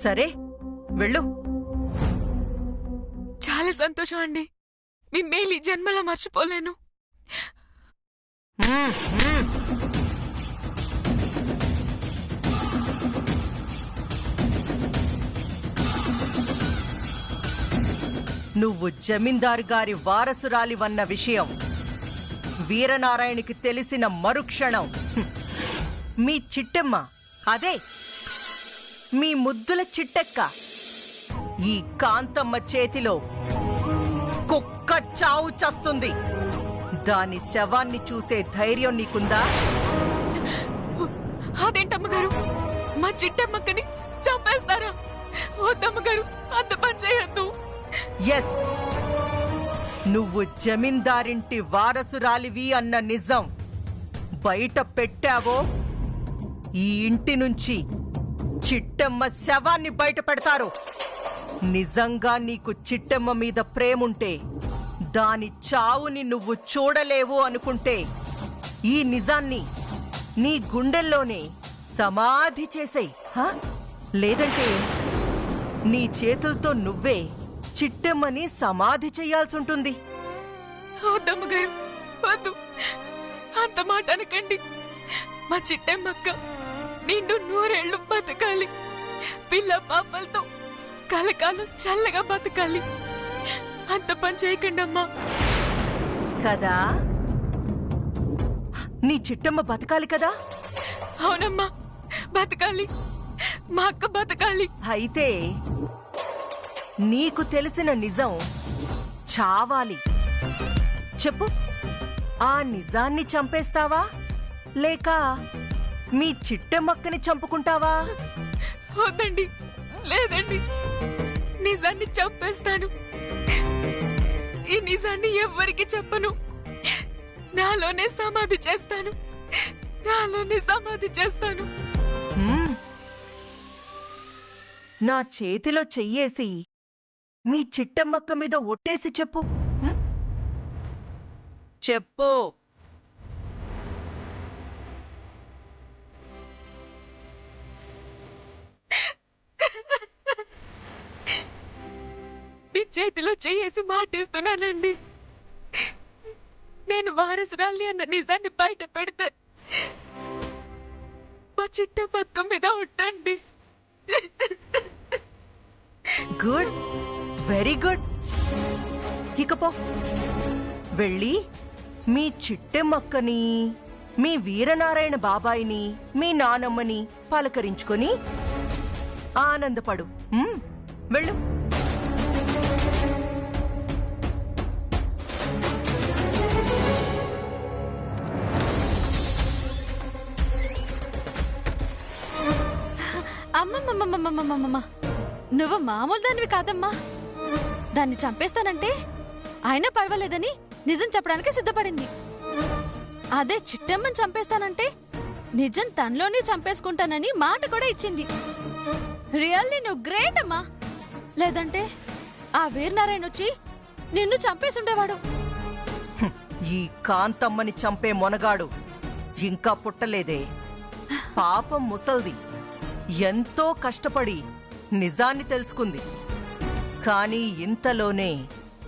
సరే వెళ్ళు. చాలా సంతోషం అండి. మీ మేలు జన్మలో మర్చిపోలేను. నువ్వు జమీందారు గారి వారసురాలివన్న విషయం వీరనారాయణకి తెలిసిన మరుక్షణం మీ చిట్టెమ్మ, అదే మీ ముద్దుల చిట్టెక్క, ఈ కాంతమ్మ చేతిలో కుక్క చావు చస్తుంది. దాని శవాన్ని చూసే ధైర్యం నీకుందా? అదేంటమ్మగారు, మా చిట్టమ్మక్కని చంపేస్తారా? వద్దమ్మగారు, అంత పని చేయొద్దు. ఎస్, నువ్వు జమీందారింటి వారసురాలివి అన్న నిజం బయట పెట్టావో ఈ ఇంటి నుంచి చిట్టమ్మ శవాన్ని బయట పెడతారు. నిజంగా నీకు చిట్టమ్మ మీద ప్రేముంటే, దాని చావుని నువ్వు చూడలేవు అనుకుంటే ఈ నిజాన్ని నీ గుండెల్లోనే సమాధి చేసేయ్. లేదంటే నీ చేతులతో నువ్వే చిట్టమ్మని సమాధి చెయ్యాల్సుంటుంది. వద్దమ్మగారు, వద్దు, అంత మాట అనకండి. మా చిట్టమ్మక్క నిండు 100 ఏళ్ళు బతకాలి. పిల్ల పాపలతో కలకాలం చల్లగా బతకాలి. అంత పని చేయకండి అమ్మా. కదా, నీ చిట్టమ్మ బతకాలి కదా? అవునమ్మా, బతకాలి. మా అక్క బతకాలి. అయితే నీకు తెలిసిన నిజం చావాలి. చెప్పు, ఆ నిజాన్ని చంపేస్తావా లేక మీ చిట్టమ్మక్కని చంపుకుంటావా? వద్దండి, లేదండి, నిజాన్ని చంపేస్తాను. ఈ నిజాన్ని ఎవ్వరికి చెప్పను. నాలోనే సమాధి చేస్తాను, నాలోనే సమాధి చేస్తాను. నా చేతిలో చెయ్యేసి మీ చిట్టమ్మక్క మీద ఒట్టేసి చెప్పు. చెప్పు. మీ చేతిలో చేసి మాటిస్తున్నానండి. నేను వారసురాలి అన్న నిజాన్ని బయట పెడితే మా చిట్టమ్మక్క మీద ఉంటండి. Good, very good. ఇకపో, వెళ్ళి మీ చిట్టెమ్మక్కని, మీ వీరనారాయణ బాబాయిని, మీ నానమ్మని పలకరించుకొని ఆనందపడు. వెళ్ళు. అమ్మమ్మమ్మమ్మమ్మమ్మమ్మ, నువ్వు మామూలు దానివి కాదమ్మా. దాన్ని చంపేస్తానంటే అయినా పర్వాలేదని నిజం చెప్పడానికి సిద్ధపడింది. అదే చిట్టమ్మని చంపేస్తానంటే నిజం తనలోనే చంపేసుకుంటానని మాట కూడా ఇచ్చింది. రియల్లీ నువ్వు గ్రేట్ అమ్మా. లేదంటే ఆ వీరనారాయణ వచ్చి నిన్ను చంపేసుండేవాడు. ఈ కాంతమ్మని చంపే మొనగాడు ఇంకా పుట్టలేదే. పాపం ముసల్ది ఎంతో కష్టపడి నిజాన్ని తెలుసుకుంది. కానీ ఇంతలోనే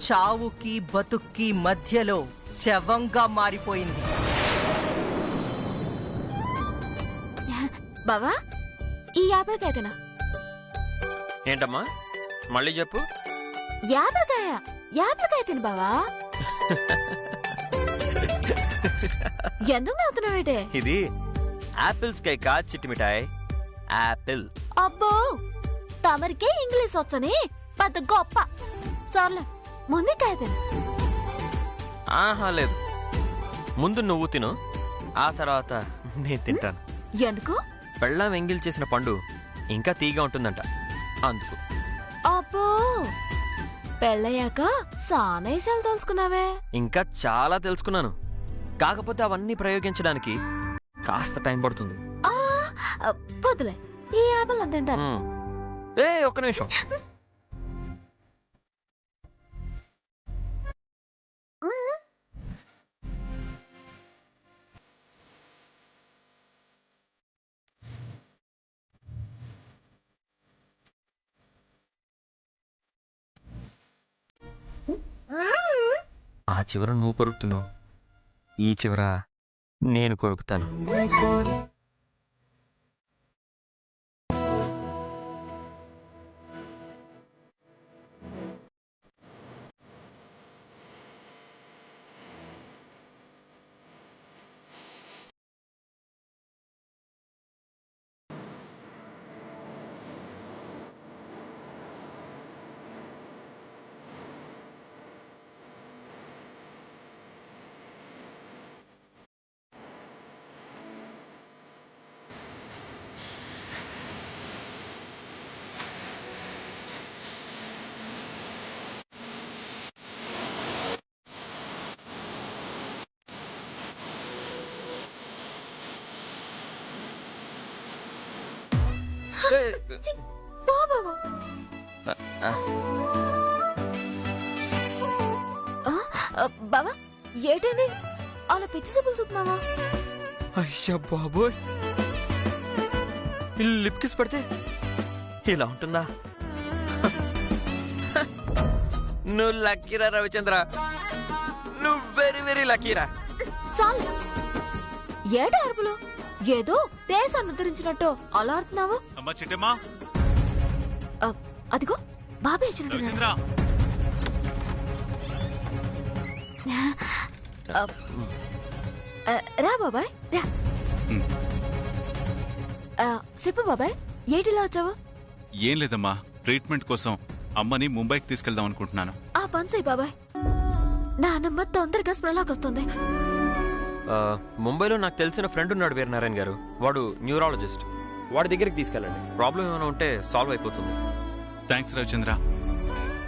చావుకి బతుక్కి మధ్యలో శవంగా మారిపోయింది. బావా, ఈ 50 తినా. ఏంటమ్మా, మళ్ళీ చెప్పు. 50 తిను బావా. ఎందుకు నవ్వుతున్నావేటే? ఇది ఆపిల్స్ కై కా చిట్టి మిఠాయి. ఆపిల్. అబ్బో, తమరికే ఇంగ్లీష్ వచ్చని పెద్ద గొప్ప. సర్లే, ముందు కాయ తిను. ఆహా లేదు, ముందు నువ్వు తిను, ఆ తర్వాత నేను తింటాను. ఎందుకు? పెళ్ళాం ఎంగిల్ చేసిన పండు ఇంకా తీగా ఉంటుందంట, అందుకు. అబ్బో, పెళ్ళయ్యాక సానేసాలు తెలుసుకున్నావే. ఇంకా చాలా తెలుసుకున్నాను, కాకపోతే అవన్నీ ప్రయోగించడానికి కాస్త టైం పడుతుంది. పొద్దులే, ఈ ఆపల్ తింటాను. ఒక్క నిమిషం. చివర నువ్వు కొరుకుతున్నావు, ఈ చివర నేను కొరుకుతాను. బావా ఏటైంది అలా పిచ్చి చూపులు చూస్తున్నావా? అయ్యా బాబోయ్, లిప్ కిస్ పడితే ఇలా ఉంటుందా? నువ్వు లక్కీరా రవిచంద్ర, నువ్వు వెరీ వెరీ లక్కీరా. చాలు ఏట అరుపులు, ఏదో దేశాన్ని ఉద్ధరించినట్టు అలా ఆడుతున్నావు. అమ్మా చిట్టమ్మా, అదిగో బాబాయ్ వచ్చినట్టు. రవిచంద్ర, రా బాబాయ్ రా. చెప్పు బాబాయ్ ఏటిలా వచ్చావు? ఏం లేదమ్మా, ట్రీట్మెంట్ కోసం అమ్మని ముంబైకి తీసుకెళ్దాం అనుకుంటున్నాను. ఆ పన్సై బాబాయ్, నానమ్మ తొందరగా స్ప్రలాక్ వస్తుంది. ముంబైలో నాకు తెలిసిన ఫ్రెండ్ ఉన్నాడు వీరనారాయణ గారు, వాడు న్యూరాలజిస్ట్. వాడి దగ్గరికి తీసుకెళ్ళండి, ప్రాబ్లం ఏమైనా ఉంటే సాల్వ్ అయిపోతుంది. థ్యాంక్స్ రవిచంద్ర,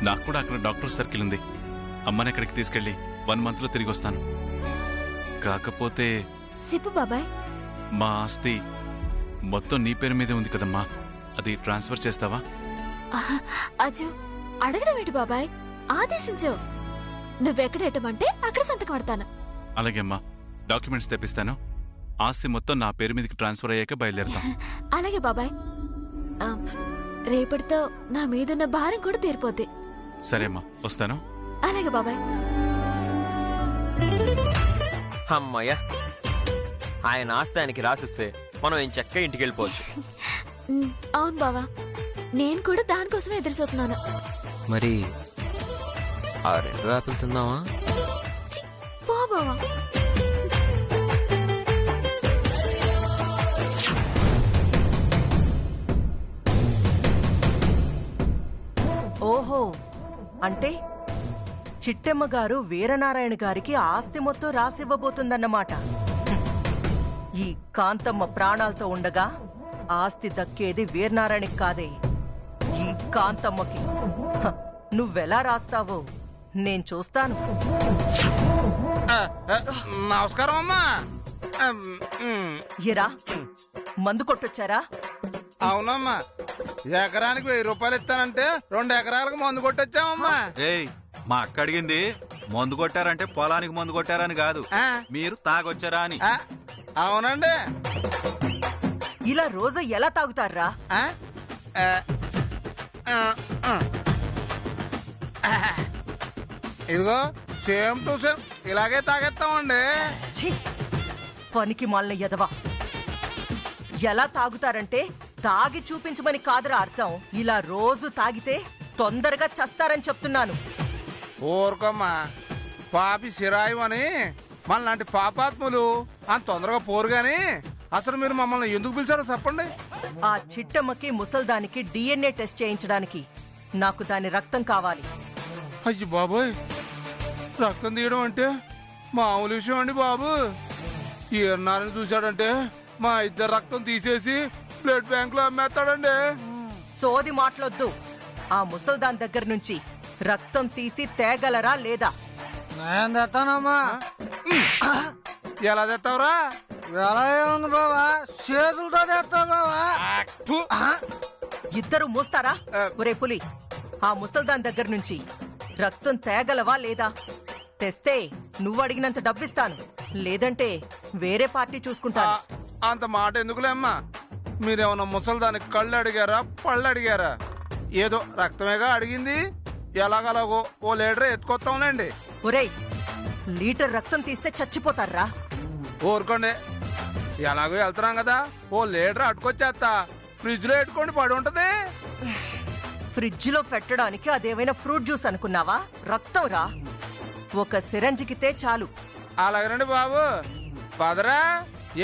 నాకు కూడా అక్కడ డాక్టర్ సర్కిల్ ఉంది. అమ్మని అక్కడికి తీసుకెళ్లి 1 monthలో తిరిగి వస్తాను. కాకపోతే చెప్పు బాబాయ్. మా ఆస్తి మొత్తం నీ పేరు మీదే ఉంది కదమ్మా, అది ట్రాన్స్ఫర్ చేస్తావా? అజు అడగడం ఏంటి బాబాయ్, ఆదేశించు. నువ్వెక్కడెట్టమంటే అక్కడ సంతకం పెడతాను. అలాగే అమ్మా, డాక్యుమెంట్స్ తెప్పిస్తాను. ఆస్తి మొత్తం నా పేరు మీదకి ట్రాన్స్ఫర్ అయ్యాక బయలుదేరుతాం. అలాగే బాబాయ్, రేపటితో నా మీదున్న భారం కూడా తీరిపోద్ది. సరే అమ్మా, వస్తాను. అలాగే బాబాయ్. అమ్మయ్యా, ఆయన ఆస్తి ఆయనకి రాసిస్తే మనం ఏం చక్కగా ఇంటికి వెళ్ళిపోవచ్చు. అవును బావా, నేను కూడా దానికోసమే ఎదురు చూస్తున్నాను. మరి ఆ 2 యాపిల్ తిందామా? పో బావా. ఓహో, అంటే చిట్టెమ్మ గారు వీరనారాయణ గారికి ఆస్తి మొత్తం రాసివ్వబోతుందన్నమాట. ఈ కాంతమ్మ ప్రాణాలతో ఉండగా ఆస్తి దక్కేది వీరనారాయణకి కాదే, ఈ కాంతమ్మకి. నువ్వెలా రాస్తావో నేను చూస్తాను. నమస్కారం అమ్మా. ఎరా, మందు కొట్టొచ్చారా? అవునమ్మా, ఎకరానికి 1000 రూపాయలు ఇస్తానంటే 2 ఎకరాలకు మందు కొట్టొచ్చామమ్మా. ఏయ్, మా అక్క అడిగింది మందు కొట్టారంటే పొలానికి మందు కొట్టారని కాదు, మీరు తాగొచ్చారా అని. అవునండి. ఇలా రోజు ఎలా తాగుతారా? ఇదిగో సేమ్ టు సేమ్ ఇలాగే తాగేస్తామండి. పనికి మాలిన ఎదవా. ఎలా తాగుతారంటే తాగి చూపించమని కాదురా అర్థం. ఇలా రోజు తాగితే తొందరగా చస్తారని చెప్తున్నాను. ఊరుకోమ్మా, పాపి సిరాయి అని మనలాంటి పాపాత్ములు అంత తొందరగా పోరు గాని అసలు మీరు మమ్మల్ని ఎందుకు పిలిచారో చెప్పండి. ఆ చిట్టమ్మకి ముసల్దానికి DNA టెస్ట్ చేయించడానికి నాకు దాని రక్తం కావాలి. అయ్యి బాబోయ్, రక్తం తీయడం అంటే మామూలు విషయం అండి బాబు. ఈ ఎన్నారని చూశాడంటే మా ఇద్దరు రక్తం తీసేసి బ్లడ్ బ్యాంక్ లో అమ్మేస్తాడండి. సోది మాట్లాడొద్దు. ఆ ముసల్దాన్ దగ్గర నుంచి రక్తం తీసి తేగలరా లేదా? నేను తెస్తానమ్మా. ఎలా తెస్తావురా? ఎలా ఉంది బావా, చేతులతో తెస్తా బావా. ఇద్దరు మూస్తారా? ఒరే పులి, ఆ ముసల్దాన్ దగ్గర నుంచి రక్తం తేగలవా లేదా? తెస్తే నువ్వు అడిగినంత డబ్బిస్తాను, లేదంటే వేరే పార్టీ చూసుకుంటాను. అంత మాట ఎందుకులే అమ్మా. మీరేమన్నా ముసల్దానికి కళ్ళు అడిగారా, పళ్ళు అడిగారా? ఏదో రక్తమేగా అడిగింది, ఎలాగలాగో ఓ లీటరే ఎత్తుకొస్తాంలేండి. ఒరేయ్, లీటర్ రక్తం తీస్తే చచ్చిపోతారా? ఊరుకోండి, ఎలాగో వెళ్తున్నాం కదా, ఓ లీటర్ అట్టుకొచ్చేస్తా. ఫ్రిడ్జ్ లో పెట్టుకోండి, పడి ఉంటది. ఫ్రిడ్జ్ లో పెట్టడానికి అదేమైనా ఫ్రూట్ జ్యూస్ అనుకున్నావా? రక్తం రా, ఒక సిరంజికితే చాలు. అలాగేనండి బాబు, పదరా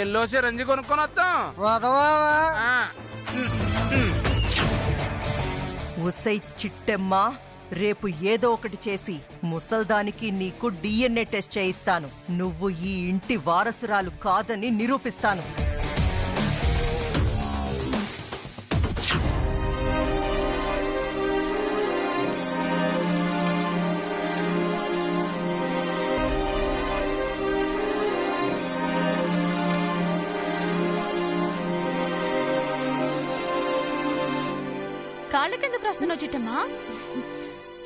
ఎల్లో సిరంజి కొనుక్కొని వస్తాం. వదవావా ఆ, ఉసై చిట్టెమ్మా, రేపు ఏదో ఒకటి చేసి ముసల్దానికి నీకు DNA టెస్ట్ చేయిస్తాను. నువ్వు ఈ ఇంటి వారసురాలు కాదని నిరూపిస్తాను. కాళ్ళకెందుకు రాస్తున్నావు చిట్టమ్మా?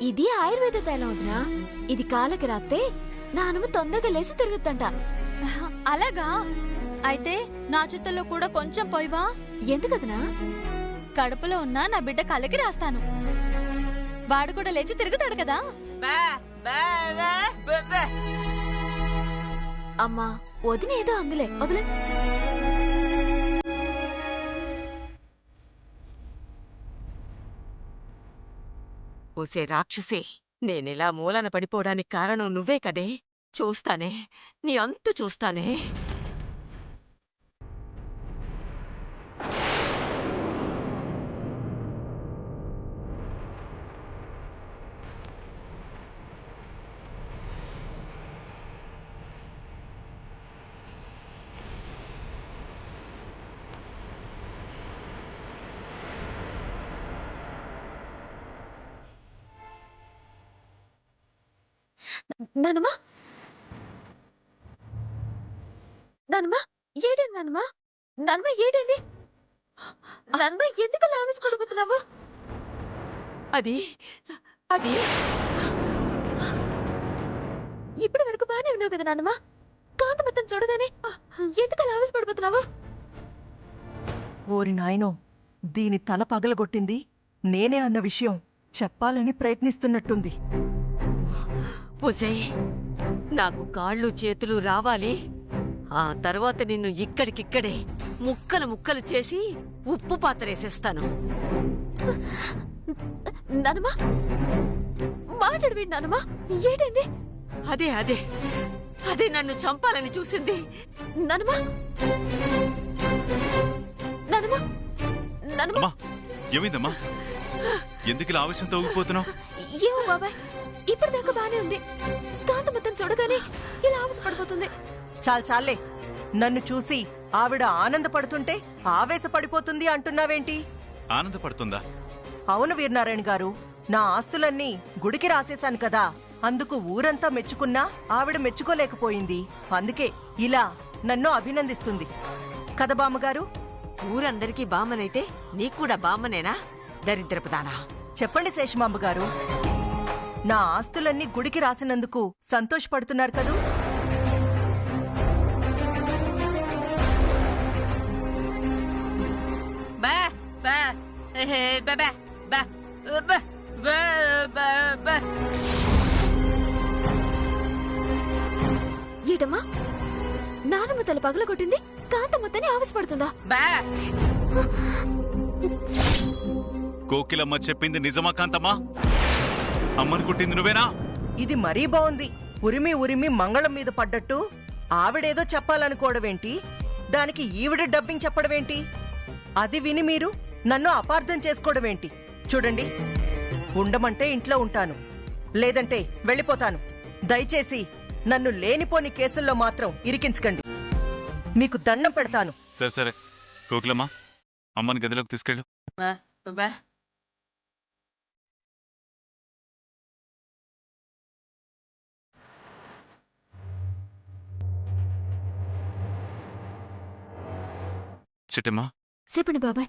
ఇది ఆయుర్వేద తైలం వదినా. ఇది కాళ్ళకి రాస్తే నానమ్మ తొందరగా లేచి తిరుగుతంట. అలాగా? అయితే నా చేతుల్లో కూడా కొంచెం పోయివా? ఎందుకదనా? కడుపులో ఉన్న నా బిడ్డ కాళ్ళకి రాస్తాను. వాడు కూడా లేచి తిరుగుతాడు కదా. అమ్మా వదిన ఏదో అందులే, వదిలే. ఓసే రాక్షసి, నేనిలా మూలన పడిపోవడానికి కారణం నువ్వే కదే. చూస్తానే, నీ అంతు చూస్తానే. నానమ్మా, నానమ్మా ఏడేంది? నానమ్మా, నానమ్మ ఏడేంది? నానమ్మ ఎందుకు లావేసుకొడిపోతున్నావు? అది అది ఇప్పటి వరకు బానే ఉన్నావు కదా నానమ్మ. కాంత మొత్తం చూడగానే ఎందుకు లావేసుపడిపోతున్నావు? ఓరి నాయనో, దీని తల పగలగొట్టింది నేనే అన్న విషయం చెప్పాలని ప్రయత్నిస్తున్నట్టుంది. ఒసేయ్, నాకు కాళ్ళు చేతులు రావాలి. ఆ తర్వాత నిన్ను ఇక్కడికిక్కడే ముక్కలు ముక్కలు చేసి ఉప్పు పాత్రేసేస్తాను. నానమ్మ మాట్లాడవేంటి నానమ్మ? ఏడైంది? అదే అదే అదే నన్ను చంపాలని చూసింది. నానమ్మ, నానమ్మ, నానమ్మ. అమ్మా, ఏమైందమ్మా? ఎందుకు ఇలా ఆవేశంతో ఊగిపోతున్నావు? ఏమో బాబాయ్, ఇప్పటిదాకా బానే ఉంది. కాంత మొత్తం చూడగానే ఇలా ఆవేశపడిపోతుంది. చాలే, నన్ను చూసి ఆవిడ ఆనందపడుతుంటే ఆవేశపడిపోతుంది అంటున్నావేంటి? ఆనందపడుతుందా? అవును వీరనారాయణ గారు, నా ఆస్తులన్నీ గుడికి రాసేశాను కదా, అందుకు ఊరంతా మెచ్చుకున్నా ఆవిడ మెచ్చుకోలేకపోయింది. అందుకే ఇలా నన్ను అభినందిస్తుంది కదా బామ్మగారు? ఊరందరికీ బామ్మనైతే నీకూడా బామ్మనేనా? దరిద్రపుదానా. చెప్పండి శేషమాంబ గారు, నా ఆస్తులన్నీ గుడికి రాసినందుకు సంతోషపడుతున్నారు కదూ? బా బా బా బా బా బా బా బా. ఏటమ్మా, నానమ్మ తల పగల కొట్టింది, కాంత మొత్తాన్ని ఆవేశపడుతుందా? బా కోకిలమ్మ చెప్పింది నిజమా కాంతమ్మా? అమ్మని కుట్టింది నువ్వేనా? ఇది మరీ బావుంది. ఉరిమి ఉరిమి మంగళం మీద పడ్డట్టు ఆవిడేదో చెప్పాలనుకోవడమేంటి, దానికి ఈవిడ డబ్బింగ్ చెప్పడమేంటి? అది విని మీరు నన్ను అపార్థం చేసుకోవడమేంటి? చూడండి, ఉండమంటే ఇంట్లో ఉంటాను, లేదంటే వెళ్ళిపోతాను. దయచేసి నన్ను లేనిపోని కేసుల్లో మాత్రం ఇరికించకండి. మీకు దండం పెడతాను. సరే సరే కోకిలమ్మ, అమ్మని గదిలోకి తీసుకెళ్ళు. బా. చిట్టమ్మా, చెప్పండి బాబాయ్.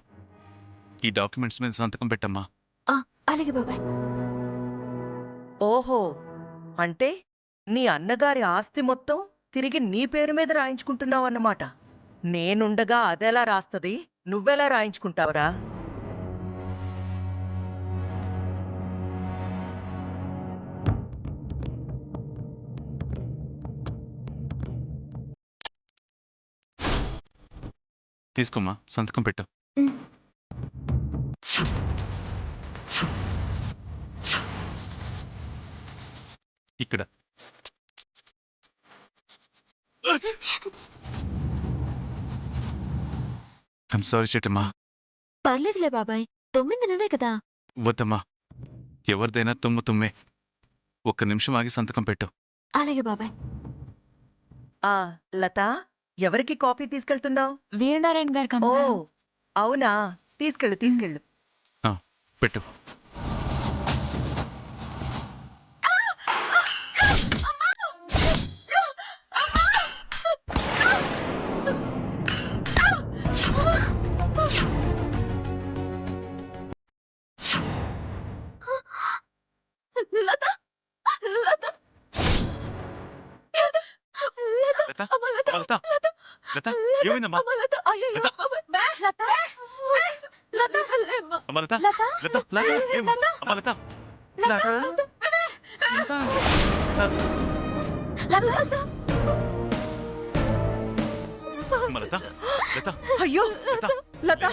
ఈ డాక్యుమెంట్స్ మీద సంతకం పెట్టమ్మా. అలాగే బాబాయ్. ఓహో, అంటే నీ అన్నగారి ఆస్తి మొత్తం తిరిగి నీ పేరు మీద రాయించుకుంటున్నావన్నమాట. నేనుండగా అదెలా రాస్తది? నువ్వెలా రాయించుకుంటావురా? తీసుకోమ్మా, సంతకం పెట్టు. ఉమ్. ఇక్కడ. I'm sorry Chittamma. పర్లేదులే బాబాయ్, 9 నువ్వే కదా. వద్దమ్మా, ఎవరిదైనా తుమ్మే. ఒక్క నిమిషం ఆగి సంతకం పెట్టు. అలాగే బాబాయ్. ఆ లత, ఎవరికి కాఫీ తీసుకెళ్తున్నావు? వీరనారాయణ గారికి ఓ అవునా, తీసుకెళ్ళు. పెట్టు. లత లత లత, లత, లత, ఏమైందమ్మా? లత, అమ్మా లత, లత, అమ్మా లత, అమ్మా లత, లత, అయ్యో లత,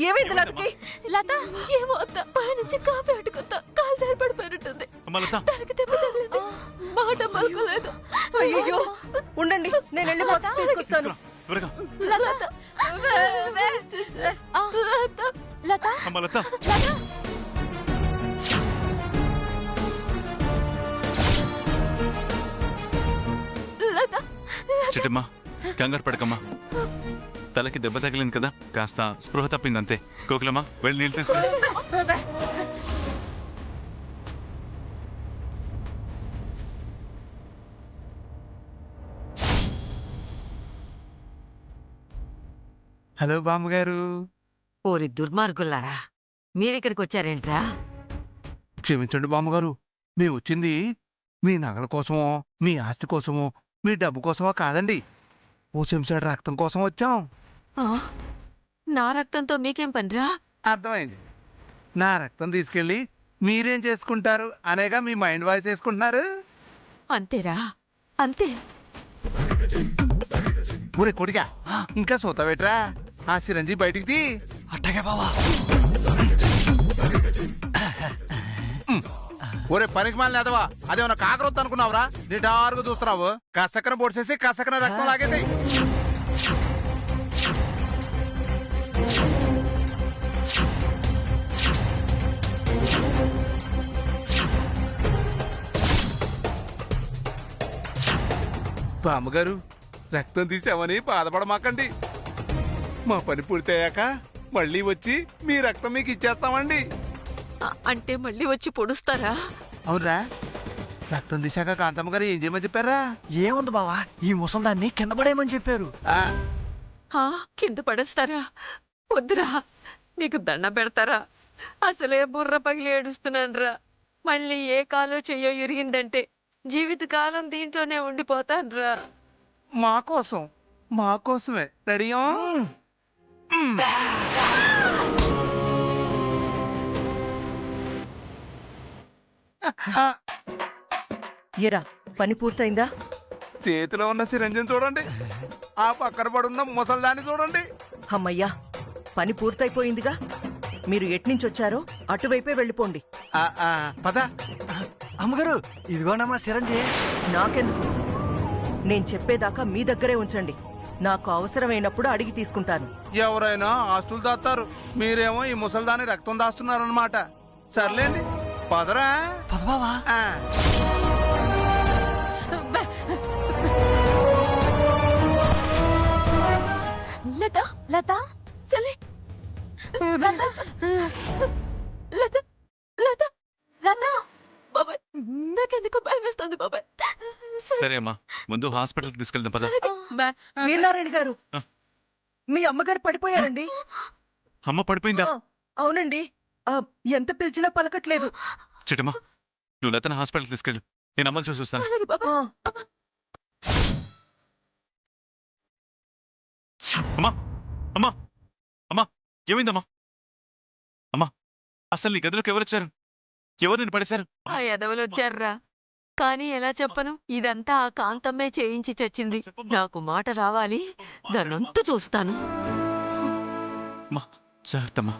ఏమైంది లతకి? లత ఏమో అత్త, పైనుంచి కాఫీ అటుకొత్తా కాలు సరిపడిపోయినట్టుంది. అమ్మా లత, తనకి దెబ్బ తగిలింది, మాట పలుకోలేదు. అయ్యో ఉండండి, నేను వెళ్ళి హాస్పిటల్ తీసుకొస్తాను. త్వరగా. లత లత అమ్మా లత, లత చిట్టమ్మా, కంగారు పడకమ్మా. తలకి దెబ్బ తగిలింది కదా, కాస్త స్పృహ తప్పింది అంతే. కోకిలమ్మా, వెళ్ళి నీళ్ళు తీసుకో. హలో బామ్మగారు. ఓరి దుర్మార్గులారా, మీరిక్కడికి వచ్చారేంట్రా? క్షమించండి బామ్మగారు, మేము వచ్చింది మీ నగల కోసమో, మీ ఆస్తి కోసమో, మీ డబ్బు కోసమో కాదండి. ఓ చెంచాడు రక్తం కోసం వచ్చాం. ఆ, నా రక్తంతో మీకేం పనిరా? అర్థమైంది. నా రక్తం తీసుకెళ్ళి మీరేం చేసుకుంటారు అనేగా మీ మైండ్ వాయిస్ వేసుకుంటున్నారు. అంతేరా, అంతే. ఊరే కొడిగా, ఇంకా సూతవేట్రా, ఆ సిరంజి బయటికి తీ. అట్టగే బావా. ఒరే పనికి మాలిన ఎదవా, అదేమన్నా కాకరొద్దు అనుకున్నావురా? నిటారుగా చూస్తున్నావు. కసకన పొడిసేసి కసకన రక్తం లాగేసి. బామ్మగారు, రక్తం తీసామని బాధపడమాకండి. మా పని పూర్తయ్యాక మళ్ళీ వచ్చి మీ రక్తం మీకు ఇచ్చేస్తామండి. అంటే మళ్ళీ వచ్చి పొడుస్తారా? అవునరా, రక్తం తీశాక కాంతమ్మ గారు ఏం చేయమని చెప్పారా? ఏముంది బావా, ఈ ముసల్దాన్ని కింద పడేయమని చెప్పారు. ఆ, కింద పడేస్తారా? వద్దురా, నీకు దండ పెడతారా? అసలే బుర్ర పగిలి ఏడుస్తున్నానురా. మళ్ళీ ఏ కాలో చెయ్యో ఇరిగిందంటే జీవితకాలం దీంట్లోనే ఉండిపోతానురా. మా కోసమే రెడీయా? ఎరా, పని పూర్తయిందా? చేతిలో ఉన్న సిరంజిని చూడండి, ఆ పక్కన పడున్న ముసల్దాన్ని చూడండి. అమ్మయ్యా, పని పూర్తయిపోయిందిగా. మీరు ఎట్నుంచి వచ్చారో అటువైపే వెళ్ళిపోండి. పద. అమ్మగారు, ఇదిగోండమ్మా సిరంజి. నాకెందుకు? నేను చెప్పేదాకా మీ దగ్గరే ఉంచండి. నాకు అవసరమైనప్పుడు అడిగి తీసుకుంటాను. ఎవరైనా ఆస్తులు దాస్తారు, మీరేమో ఈ ముసల్దాన్ని రక్తం దాస్తున్నారన్నమాట. సర్లేండి, పదరా. పద బావా. లత లత సలే లత లత లత బాబాయ్, నాకెందుకు భయం వేస్తుంది బాబాయ్. సరే అమ్మా, ముందు హాస్పిటల్కి తీసుకెళ్దాం పద. వీరనారాయణ గారు, ఆ. మీ అమ్మగారు పడిపోయారండి. అమ్మ పడిపోయిందా? అవునండి, ఎంత పిలిచినా పలకట్లేదు. చిట్టమ్మా, నువ్వు లతన హాస్పిటల్కి తీసుకెళ్ళు, నేను అమ్మని చూసి వస్తాను. అలాగే బాబాయ్. అమ్మా, అమ్మా, అమ్మా, ఏమైందమ్మా? అమ్మా, అసలు నీ గదిలోకి ఎవరు వచ్చారు? ఎవరు నేను పడేశారు? ఆ ఎదవలు వచ్చారురా. కానీ ఎలా చెప్పను, ఇదంతా ఆ కాంతమ్మే చేయించి చచ్చింది. నాకు మాట రావాలి, దాన్నంతా చూస్తాను. మా జాగ్రత్తమ్మా.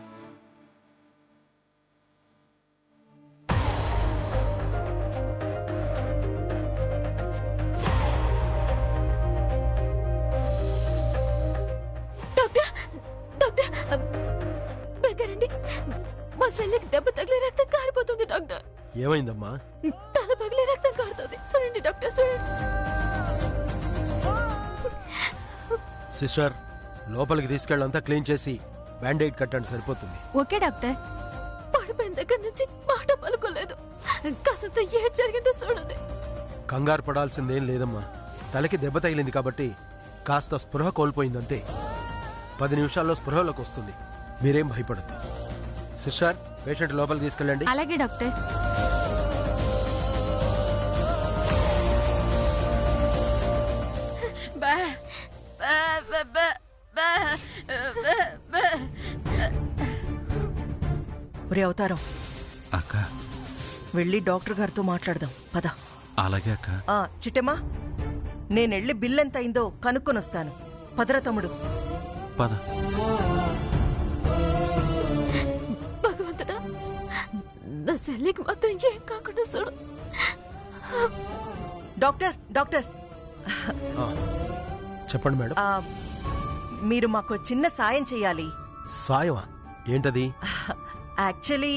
డాక్టర్ డాక్టర్ దగ్గరండి, మా సెల్లికి దెబ్బ తగిలి రక్తం కారిపోతుంది డాక్టర్. ఏమైందమ్మా? తల పగిలి రక్తం కారుతుంది. చూడండి డాక్టర్, చూడండి. సిస్టర్, లోపలికి తీసుకెళ్ళంతా క్లీన్ చేసి బ్యాండేడ్ కట్టండి, సరిపోతుంది. Okay doctor. పడిపోయిన దగ్గర నుంచి మాట పలుకోలేదు. కాసంత ఏడ్ జరిగిందో చూడండి. కంగారు పడాల్సిందేం లేదమ్మా. తలకి దెబ్బ తగిలింది కాబట్టి కాస్త స్పృహ కోల్పోయిందంతే. 10 నిమిషాల్లో స్పృహలోకి వస్తుంది. మీరేం భయపడద్దు. సిస్టర్, పేషెంట్ లోపలికి తీసుకెళ్ళండి. అలాగే డాక్టర్. ఒరే అవతారం, అక్క. వెళ్ళి డాక్టర్ గారితో మాట్లాడదాం పద. అలాగే అక్క. చిట్టమ్మా, నేనెళ్ళి బిల్ ఎంత అయిందో కనుక్కొని వస్తాను. పదరా తమ్ముడు. పద. భగవంతుడా, నా సెల్లికి మాత్రం ఏం కాకుండా చూడు. డాక్టర్ డాక్టర్, చెప్పండి మేడం. మీరు మాకు చిన్న సాయం చేయాలి. సాయమా? ఏంటది? యాక్చువల్లీ